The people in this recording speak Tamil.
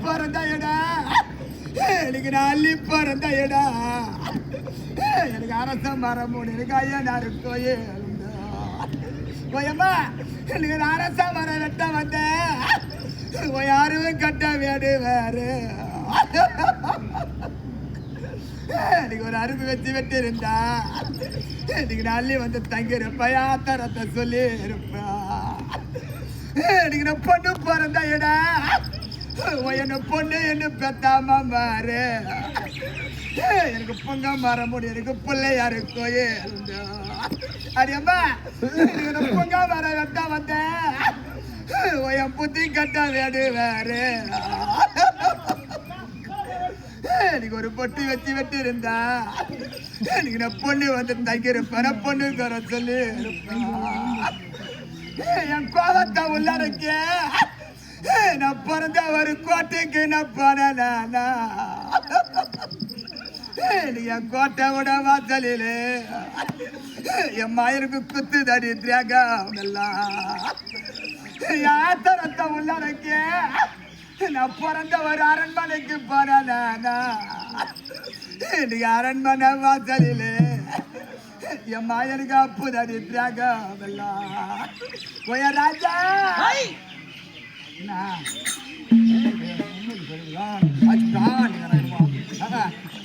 பிறந்தயடா எனக்கு நான் அள்ளி பிறந்தயடா எனக்கு அரச மரம் எனக்கு ஐயனாரு கோயில் ஓயம்மா எனக்கு அரச மரம் வெட்ட வந்தேன் யாருமே கட்ட வேடு வேறு எனக்கு ஒரு அரும்பு வச்சு வெட்டி இருந்தா எனக்கு நான் அள்ளி வந்து தங்கியிருப்பா யாத்திரத்தை சொல்லி இருப்பா எனக்கு நான் பொண்ணு பிறந்தயடா என்ன பொண்ணு என்ன பெத்தாம மாறு எனக்கு பொங்க மரம் முடியும் எனக்கு பிள்ளையாரு கோயில் அடியம்மா எனக்கு பொங்க மரம் வெட்ட வந்தேன் என் புத்தி கட்ட வேடு வேறு எனக்கு ஒரு பொட்டி வச்சு வெட்டி இருந்தா எனக்கு நான் பொண்ணு வந்து தங்கியிருப்பேன் பொண்ணு தர சொல்லி என் கோபத்தை உள்ளடக்க நான் பிறந்த ஒரு கோட்டைக்கு நான் போனா என் கோட்டை விட வாசலிலே என் மயருக்கு குத்து தடி தியாகம் எல்லாம் யாத்திரத்தை உள்ளடக்க நான் பிறந்த ஒரு அரண்மனைக்கு போனா இன்னைக்கு அரண்மனை வாசலிலே என் மாயனுக்கு அப்பு தடி தியாகம் எல்லாம் ராஜா என்ன